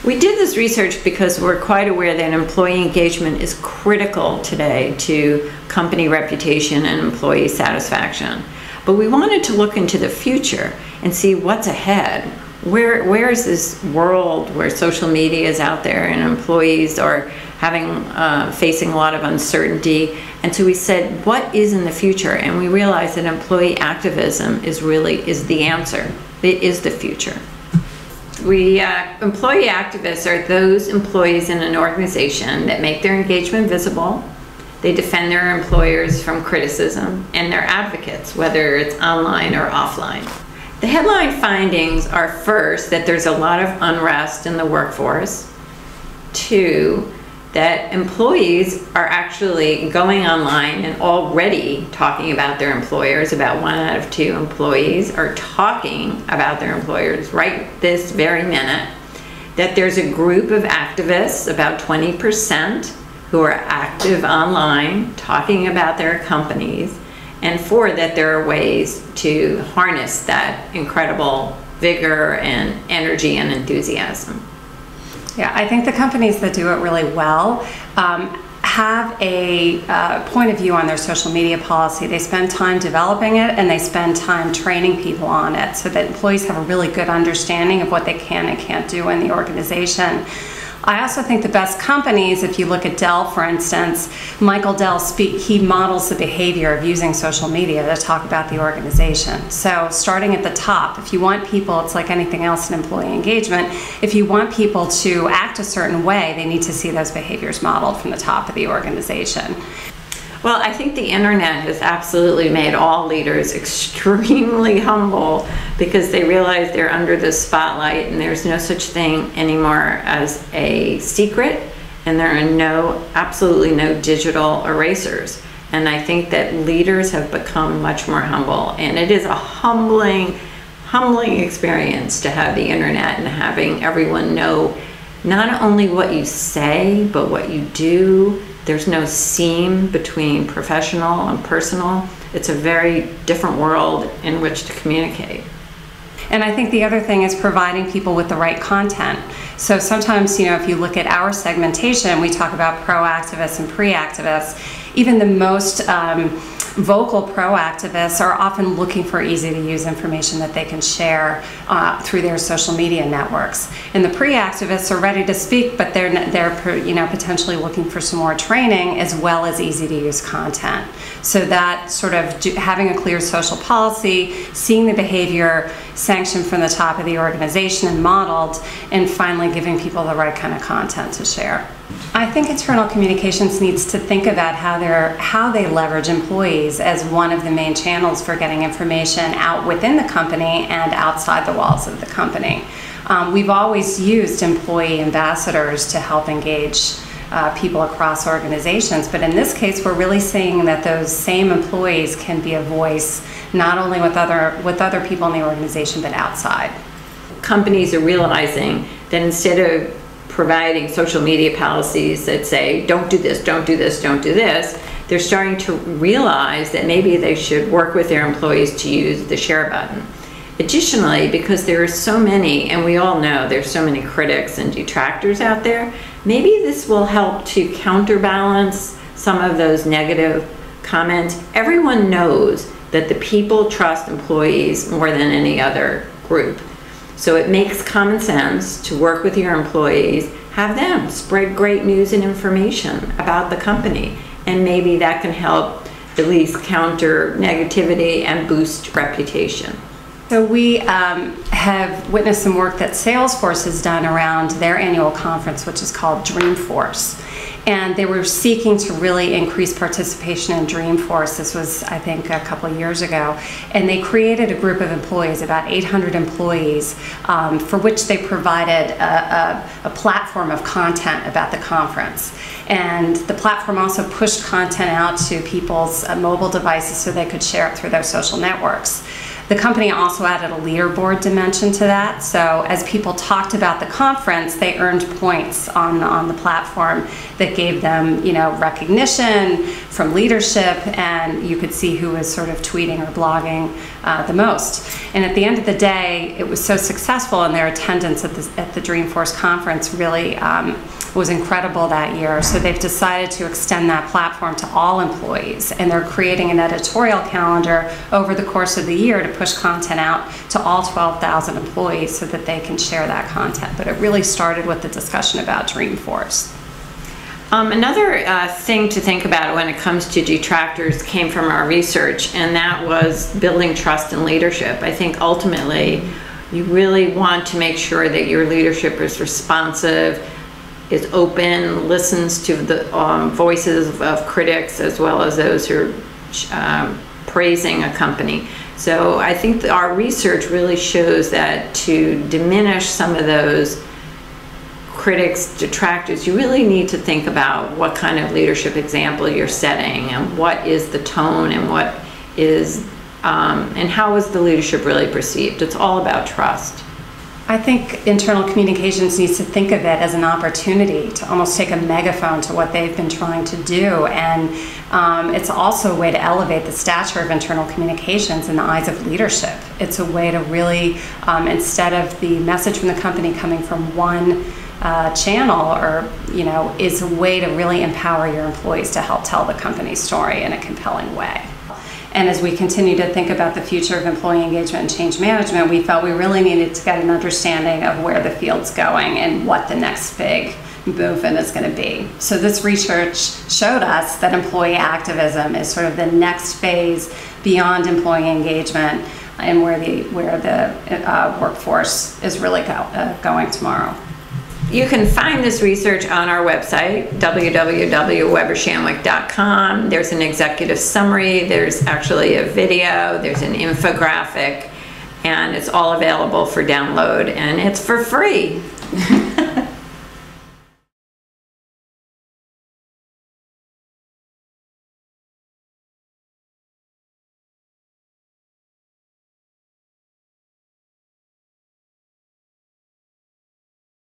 We did this research because we're quite aware that employee engagement is critical today to company reputation and employee satisfaction. But we wanted to look into the future and see what's ahead. Where is this world where social media is out there and employees are facing a lot of uncertainty? And so we said, what is in the future? And we realized that employee activism is the answer. It is the future. Employee activists are those employees in an organization that make their engagement visible. They defend their employers from criticism, and they're advocates, whether it's online or offline. The headline findings are, first, that there's a lot of unrest in the workforce. 2, that employees are actually going online and already talking about their employers. About 1 out of 2 employees are talking about their employers right this very minute. That there's a group of activists, about 20%, who are active online talking about their companies. And 4, that there are ways to harness that incredible vigor and energy and enthusiasm. Yeah, I think the companies that do it really well have a point of view on their social media policy. They spend time developing it, and they spend time training people on it so that employees have a really good understanding of what they can and can't do in the organization. I also think the best companies, if you look at Dell, for instance, Michael Dell, he models the behavior of using social media to talk about the organization. So starting at the top, if you want people, it's like anything else in employee engagement, if you want people to act a certain way, they need to see those behaviors modeled from the top of the organization. Well, I think the internet has absolutely made all leaders extremely humble because they realize they're under the spotlight and there's no such thing anymore as a secret, and there are absolutely no digital erasers. And I think that leaders have become much more humble, and it is a humbling experience to have the internet and having everyone know not only what you say, but what you do. There's no seam between professional and personal. It's a very different world in which to communicate. And I think the other thing is providing people with the right content. So sometimes, if you look at our segmentation, we talk about pro-activists and pre-activists. Even the most vocal pro-activists are often looking for easy-to-use information that they can share through their social media networks. And the pre-activists are ready to speak, but they're potentially looking for some more training as well as easy-to-use content. So that sort of having a clear social policy, seeing the behavior sanctioned from the top of the organization and modeled, and finally giving people the right kind of content to share. I think internal communications needs to think about how they leverage employees as one of the main channels for getting information out within the company and outside the walls of the company. We've always used employee ambassadors to help engage people across organizations, but in this case we're really seeing that those same employees can be a voice not only with other people in the organization but outside. Companies are realizing that instead of providing social media policies that say don't do this, don't do this, don't do this, they're starting to realize that maybe they should work with their employees to use the share button. Additionally, because there are so many, and we all know there's so many critics and detractors out there, maybe this will help to counterbalance some of those negative comments. Everyone knows that the people trust employees more than any other group. So it makes common sense to work with your employees, have them spread great news and information about the company, and maybe that can help at least counter negativity and boost reputation. So we have witnessed some work that Salesforce has done around their annual conference, which is called Dreamforce. And they were seeking to really increase participation in Dreamforce. This was, I think, a couple of years ago. And they created a group of employees, about 800 employees, for which they provided a platform of content about the conference. And the platform also pushed content out to people's mobile devices so they could share it through their social networks. The company also added a leaderboard dimension to that, so as people talked about the conference, they earned points on the platform that gave them, recognition from leadership, and you could see who was sort of tweeting or blogging the most. And at the end of the day, it was so successful, and their attendance at the Dreamforce conference really was incredible that year. So they've decided to extend that platform to all employees, and they're creating an editorial calendar over the course of the year to push content out to all 12,000 employees so that they can share that content. But it really started with the discussion about Dreamforce. Another thing to think about when it comes to detractors came from our research, and that was building trust and leadership. I think ultimately you really want to make sure that your leadership is responsive, is open, listens to the voices of critics as well as those who are praising a company. So I think our research really shows that to diminish some of those critics, detractors, you really need to think about what kind of leadership example you're setting, and what is the tone, and what is and how is the leadership really perceived. It's all about trust. I think internal communications needs to think of it as an opportunity to almost take a megaphone to what they've been trying to do, and it's also a way to elevate the stature of internal communications in the eyes of leadership. It's a way to really, instead of the message from the company coming from one channel, or is a way to really empower your employees to help tell the company story in a compelling way. And as we continue to think about the future of employee engagement and change management, we felt we really needed to get an understanding of where the field's going and what the next big movement is going to be. So this research showed us that employee activism is sort of the next phase beyond employee engagement, and where the workforce is really going tomorrow. You can find this research on our website, www.webershandwick.com. There's an executive summary, there's actually a video, there's an infographic, and it's all available for download, and it's for free.